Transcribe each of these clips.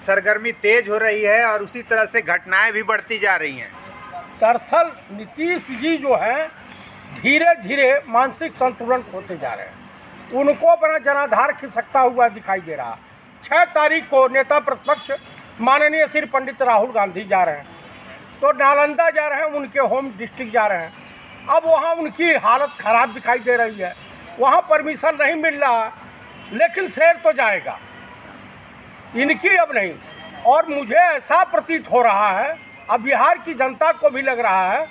सरगर्मी तेज हो रही है और उसी तरह से घटनाएं भी बढ़ती जा रही हैं। दरअसल नीतीश जी जो हैं धीरे धीरे मानसिक संतुलन खोते जा रहे हैं। उनको अपना जनाधार खिसकता हुआ दिखाई दे रहा। 6 तारीख को नेता प्रतिपक्ष माननीय श्री पंडित राहुल गांधी जा रहे हैं, तो नालंदा जा रहे हैं, उनके होम डिस्ट्रिक्ट जा रहे हैं। अब वहाँ उनकी हालत ख़राब दिखाई दे रही है, वहाँ परमिशन नहीं मिल रहा, लेकिन शेर तो जाएगा, इनकी अब नहीं। और मुझे ऐसा प्रतीत हो रहा है, अब बिहार की जनता को भी लग रहा है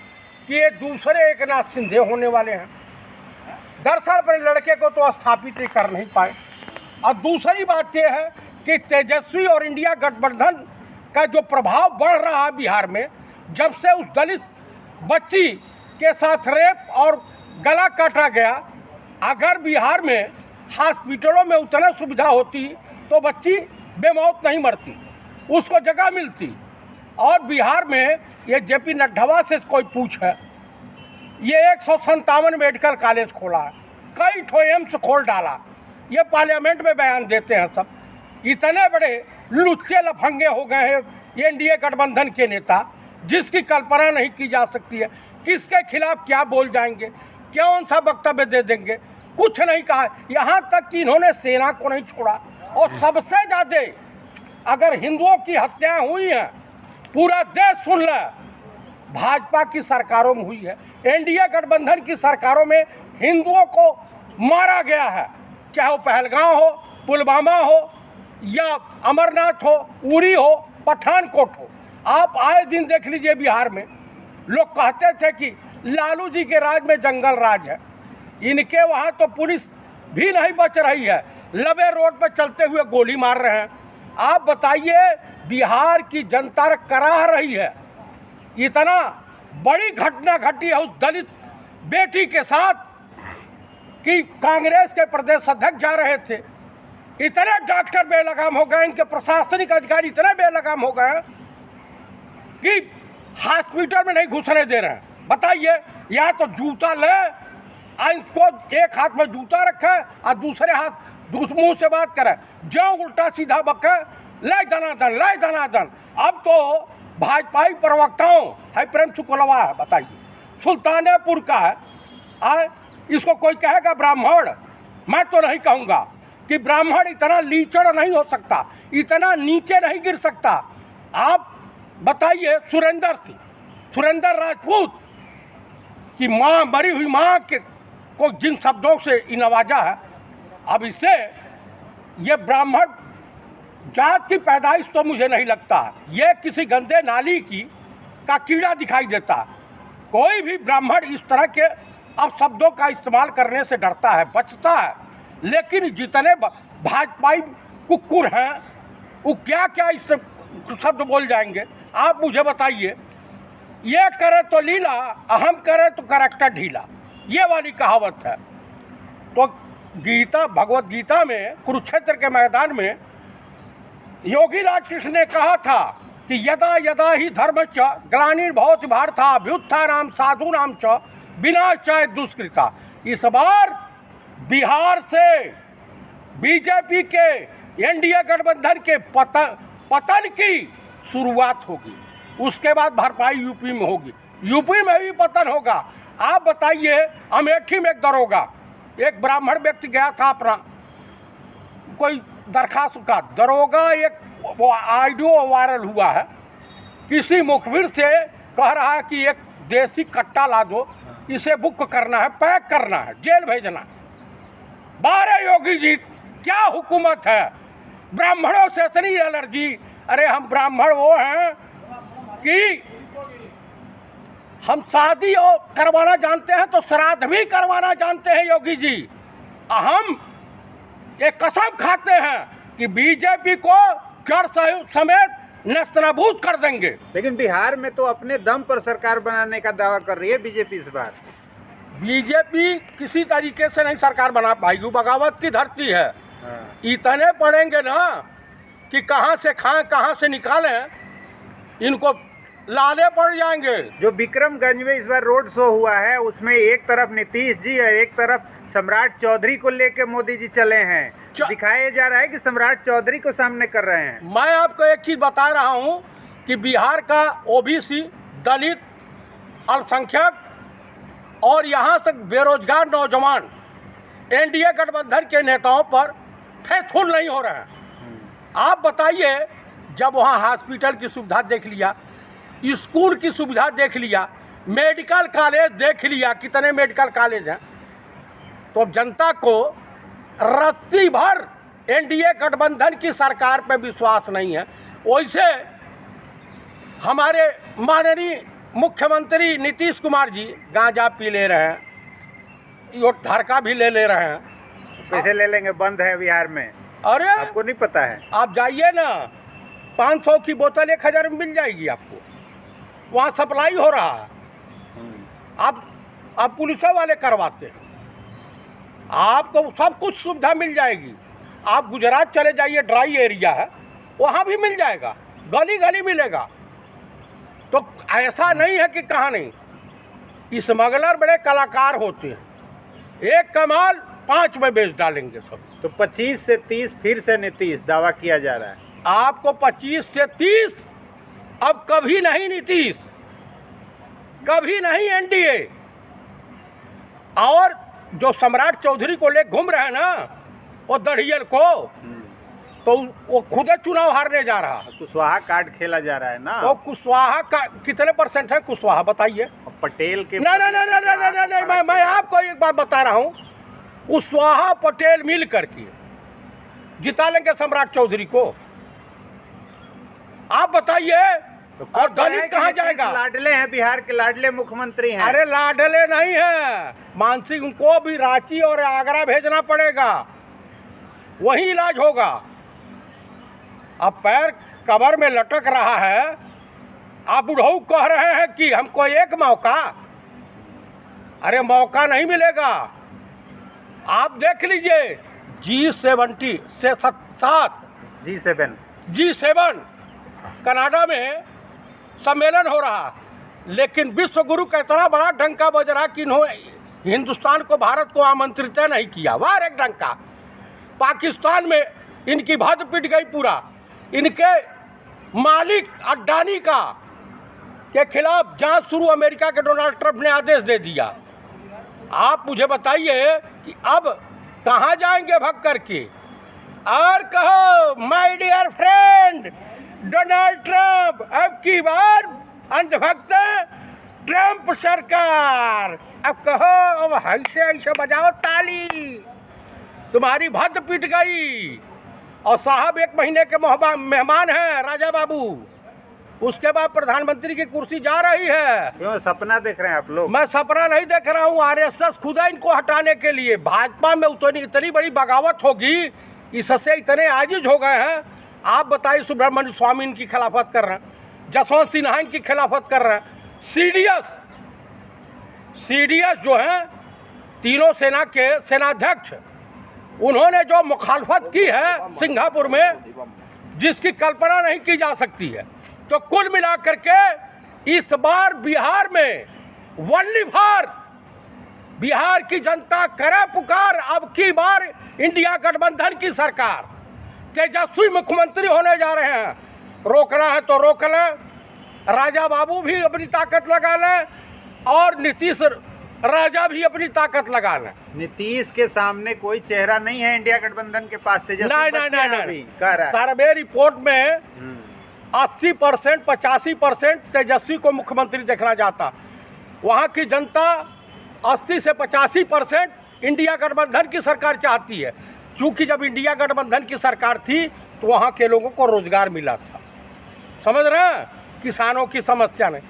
कि ये दूसरे एकनाथ शिंदे होने वाले हैं। दरअसल अपने लड़के को तो स्थापित ही कर नहीं पाए। और दूसरी बात यह है कि तेजस्वी और इंडिया गठबंधन का जो प्रभाव बढ़ रहा है बिहार में, जब से उस दलित बच्ची के साथ रेप और गला काटा गया, अगर बिहार में हॉस्पिटलों में उतना सुविधा होती तो बच्ची बेमौत नहीं मरती, उसको जगह मिलती। और बिहार में ये जेपी नड्डा से कोई पूछे, ये 157 मेडिकल कॉलेज खोला है, कई ठो एम्स खोल डाला, ये पार्लियामेंट में बयान देते हैं सब। इतने बड़े लुच्चे लफंगे हो गए हैं ये एनडीए गठबंधन के नेता, जिसकी कल्पना नहीं की जा सकती है। किसके खिलाफ क्या बोल जाएंगे, कौन सा वक्तव्य दे देंगे, कुछ नहीं कहा। यहाँ तक कि इन्होंने सेना को नहीं छोड़ा। और सबसे ज़्यादा अगर हिंदुओं की हत्याएं हुई हैं, पूरा देश सुन ले, भाजपा की सरकारों में हुई है। एनडीए गठबंधन की सरकारों में हिंदुओं को मारा गया है, चाहे वो पहलगांव हो, पुलवामा हो, या अमरनाथ हो, उरी हो, पठानकोट हो। आप आए दिन देख लीजिए बिहार में लोग कहते थे कि लालू जी के राज में जंगल राज है, इनके वहाँ तो पुलिस भी नहीं बच रही है, लबे रोड पर चलते हुए गोली मार रहे हैं। आप बताइए, बिहार की जनता कराह रही है। इतना बड़ी घटना घटी है उस दलित बेटी के साथ कि कांग्रेस के प्रदेश अध्यक्ष जा रहे थे, इतने डॉक्टर बेलगाम हो गए, इनके प्रशासनिक अधिकारी इतने बेलगाम हो गए कि हॉस्पिटल में नहीं घुसने दे रहे हैं। बताइए, या तो जूता ले, इनको एक हाथ में जूता रखे और दूसरे हाथ मुंह से बात करे, जो उल्टा सीधा बके, ले दनादन, ले दनादन। अब तो भाजपाई प्रवक्ताओं है, प्रेम सुकोलवा है, बताइए, सुल्तानपुर का है, इसको कोई कहेगा ब्राह्मण? मैं तो नहीं कहूँगा कि ब्राह्मण इतना लीचड़ नहीं हो सकता, इतना नीचे नहीं गिर सकता। आप बताइए, सुरेंद्र राजपूत की माँ, मरी हुई माँ के को जिन शब्दों से नवाजा है, अब इससे ये ब्राह्मण जात की पैदाइश तो मुझे नहीं लगता, ये किसी गंदे नाली का कीड़ा दिखाई देता। कोई भी ब्राह्मण इस तरह के अब शब्दों का इस्तेमाल करने से डरता है, बचता है। लेकिन जितने भाजपाई कुक्कुर हैं वो क्या क्या इस शब्द बोल जाएंगे, आप मुझे बताइए। ये करे तो लीला, हम करे तो करैक्टर ढीला, ये वाली कहावत है। तो गीता, भगवत गीता में कुरुक्षेत्र के मैदान में योगी राज कृष्ण ने कहा था कि यदा यदा ही धर्म च ग्लानिर्भवति भारत अभ्युत्थानाम साधूनाम च विनाशाय दुष्कृता। इस बार बिहार से बीजेपी के एनडीए गठबंधन के पतन की शुरुआत होगी, उसके बाद भरपाई यूपी में होगी, यूपी में भी पतन होगा। आप बताइए, अमेठी में एक दरोगा, एक ब्राह्मण व्यक्ति गया था अपना कोई दरखास्त का, दरोगा एक वो ऑडियो वायरल हुआ है, किसी मुखबिर से कह रहा है कि एक देसी कट्टा ला दो, इसे बुक करना है, पैक करना है, जेल भेजना। 12 योगी जी, क्या हुकूमत है, ब्राह्मणों से इतनी एलर्जी। अरे हम ब्राह्मण वो हैं कि हम शादी और करवाना जानते हैं तो श्राद्ध भी करवाना जानते हैं योगी जी। हम एक कसम खाते हैं कि बीजेपी को जड़ समेत नेस्तनाबूद कर देंगे। लेकिन बिहार में तो अपने दम पर सरकार बनाने का दावा कर रही है बीजेपी इस बार। बीजेपी किसी तरीके से नहीं सरकार बना पाएगी, बगावत की धरती है। इतने पड़ेंगे ना कि कहाँ से खाएं कहाँ से निकालें, इनको लाले पड़ जाएंगे। जो विक्रमगंज में इस बार रोड शो हुआ है, उसमें एक तरफ नीतीश जी और एक तरफ सम्राट चौधरी को लेकर मोदी जी चले हैं। दिखाया जा रहा है कि सम्राट चौधरी को सामने कर रहे हैं। मैं आपको एक चीज़ बता रहा हूं कि बिहार का ओबीसी, दलित, अल्पसंख्यक और यहाँ तक बेरोजगार नौजवान एनडीए गठबंधन के नेताओं पर फेथफुल नहीं हो रहे हैं। आप बताइए, जब वहाँ हॉस्पिटल की सुविधा देख लिया, स्कूल की सुविधा देख लिया, मेडिकल कॉलेज देख लिया, कितने मेडिकल कॉलेज हैं, तो जनता को रत्ती भर एनडीए गठबंधन की सरकार पर विश्वास नहीं है। वैसे हमारे माननीय मुख्यमंत्री नीतीश कुमार जी गांजा पी ले रहे हैं, यो ढरका भी ले रहे हैं। पैसे ले लेंगे, बंद है बिहार में, अरे आपको नहीं पता है? आप जाइए ना, 500 की बोतल 1000 में मिल जाएगी आपको, वहाँ सप्लाई हो रहा है। आप पुलिस वाले करवाते हैं, आपको सब कुछ सुविधा मिल जाएगी। आप गुजरात चले जाइए, ड्राई एरिया है, वहाँ भी मिल जाएगा, गली गली मिलेगा। तो ऐसा नहीं है कि कहाँ नहीं। स्मगलर बड़े कलाकार होते हैं, एक कमाल 5 में बेच डालेंगे सब। तो 25 से 30 फिर से नीतीश दावा किया जा रहा है। आपको 25 से 30, अब कभी नहीं नीतीश, कभी नहीं एनडीए। और जो सम्राट चौधरी को ले घूम रहे हैं ना, वो दढ़ियल को, तो वो खुद चुनाव हारने जा रहा। कुशवाहा कार्ड खेला जा रहा है ना। वो कुशवाहा का कितने % है कुशवाहा, बताइए? और पटेल के नहीं, मैं आपको एक बात बता रहा हूँ, कुशवाहा पटेल मिल करके जिता लेंगे सम्राट चौधरी को। आप बताइए। तो और दलित कहाँ जाएगा? लाडले हैं, बिहार के लाडले मुख्यमंत्री हैं। अरे लाडले नहीं है, मानसिक, उनको भी रांची और आगरा भेजना पड़ेगा, वही इलाज होगा। अब पैर कबर में लटक रहा है, आप बुढ़ऊ कह रहे हैं कि हमको एक मौका। अरे मौका नहीं मिलेगा। आप देख लीजिए, G70 से 7 G7 कनाडा में सम्मेलन हो रहा, लेकिन विश्व गुरु का इतना बड़ा डंका बज रहा कि इन्होंने हिंदुस्तान को, भारत को आमंत्रित नहीं किया। वार एक डंका। पाकिस्तान में इनकी भद पिट गई पूरा। इनके मालिक अड्डानी का के खिलाफ जांच शुरू अमेरिका के डोनाल्ड ट्रंप ने आदेश दे दिया। आप मुझे बताइए कि अब कहाँ जाएंगे भग करके? और कहो my dear friend Donald Trump, अब की बार अंधभक्त ट्रंप सरकार। अब कहो, अब ऐसे बजाओ ताली, तुम्हारी भद पिट गई। और साहब 1 महीने के मेहमान हैं राजा बाबू, उसके बाद प्रधानमंत्री की कुर्सी जा रही है। क्यों सपना देख रहे हैं आप लोग? मैं सपना नहीं देख रहा हूँ, आरएसएस खुदा इनको हटाने के लिए। भाजपा में इतनी बड़ी बगावत होगी, इससे इतने आजिज हो गए हैं। आप बताइए, सुब्रमण्य स्वामी इनकी खिलाफत कर रहे हैं, जसवंत सिन्हा इनकी खिलाफत कर रहे हैं, सीडीएस जो हैं तीनों सेना के सेनाध्यक्ष, उन्होंने जो मुखालफत की है सिंगापुर में, जिसकी कल्पना नहीं की जा सकती है। तो कुल मिलाकर के इस बार बिहार में वल्ली भार बिहार की जनता करे पुकार। अब की बार इंडिया गठबंधन की सरकार, तेजस्वी मुख्यमंत्री होने जा रहे हैं। रोकना है तो रोक लें, राजा बाबू भी अपनी ताकत लगा लें और नीतीश राजा भी अपनी ताकत लगा लें। नीतीश के सामने कोई चेहरा नहीं है इंडिया गठबंधन के पास। नहीं, सर्वे रिपोर्ट में 80% 85% तेजस्वी को मुख्यमंत्री देखना चाहता। वहाँ की जनता 80 से 85% इंडिया गठबंधन की सरकार चाहती है, क्योंकि जब इंडिया गठबंधन की सरकार थी तो वहाँ के लोगों को रोजगार मिला था। समझ रहे हैं? किसानों की समस्या नहीं।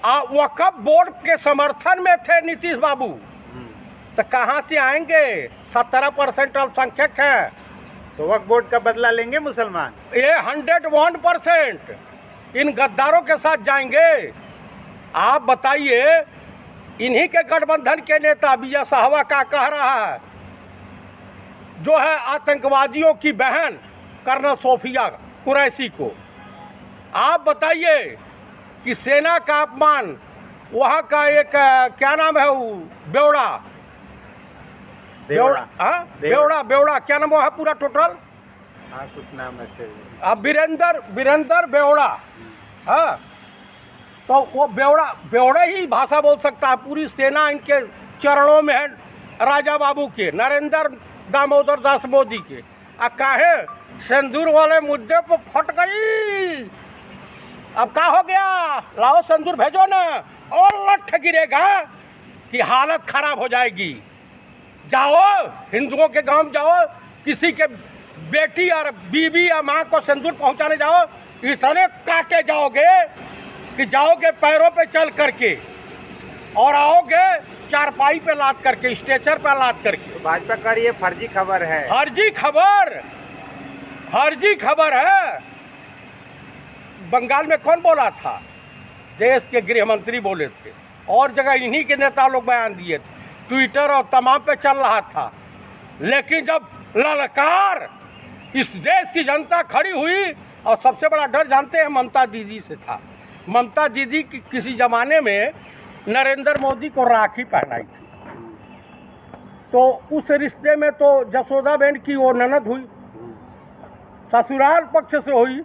वक्फ बोर्ड के समर्थन में थे नीतीश बाबू, तो कहाँ से आएंगे? 17% अल्पसंख्यक हैं, तो वक्फ बोर्ड का बदला लेंगे मुसलमान। ये 101% इन गद्दारों के साथ जाएंगे। आप बताइए, इन्हीं के गठबंधन के नेता विजय साहवा का कह रहा है, जो है आतंकवादियों की बहन कर्नल सोफिया कुरैशी को। आप बताइए कि सेना का अपमान, वहाँ का एक क्या नाम है वो, बेवड़ा, देवड़ा। हाँ बेवड़ा क्या नाम है पूरा टोटल? हाँ कुछ नाम ऐसे। अब वीरेंद्र बेवड़ा। हाँ तो वो बेवड़े ही भाषा बोल सकता है। पूरी सेना इनके चरणों में है, राजा बाबू के, नरेंद्र दामोदर दास मोदी के। काहे सिंदूर वाले मुद्दे पर फट गई। अब क्या हो गया? लाओ सिंदूर भेजो ना, और लठ गिरेगा कि हालत खराब हो जाएगी। जाओ हिंदुओं के गांव जाओ, किसी के बेटी और बीवी या माँ को सिंदूर पहुंचाने जाओ, इतने काटे जाओगे कि जाओगे पैरों पे चल करके और आओगे चारपाई पे लाद करके, स्ट्रेचर पे लाद करके। भाजपा का ये फर्जी खबर है। फर्जी खबर है। बंगाल में कौन बोला था? देश के गृह मंत्री बोले थे, और जगह इन्हीं के नेता लोग बयान दिए थे, ट्विटर और तमाम पे चल रहा था। लेकिन जब ललकार इस देश की जनता खड़ी हुई, और सबसे बड़ा डर जानते हैं ममता दीदी से था। ममता दीदी की किसी ज़माने में नरेंद्र मोदी को राखी पहनाई थी, तो उस रिश्ते में तो जसोदा बहन की वो ननद हुई, ससुराल पक्ष से हुई।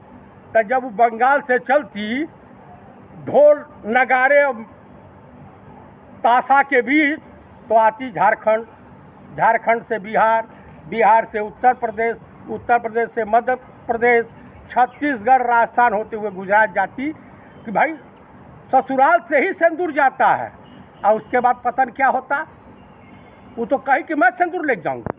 तो जब बंगाल से चलती ढोल नगाड़े ताशा के बीच, तो आती झारखंड, झारखंड से बिहार, बिहार से उत्तर प्रदेश, उत्तर प्रदेश से मध्य प्रदेश, छत्तीसगढ़, राजस्थान होते हुए गुजरात जाती। कि भाई ससुराल से ही सिंदूर जाता है, और उसके बाद पता नहीं क्या होता। वो तो कही कि मैं सिंदूर ले जाऊंगी।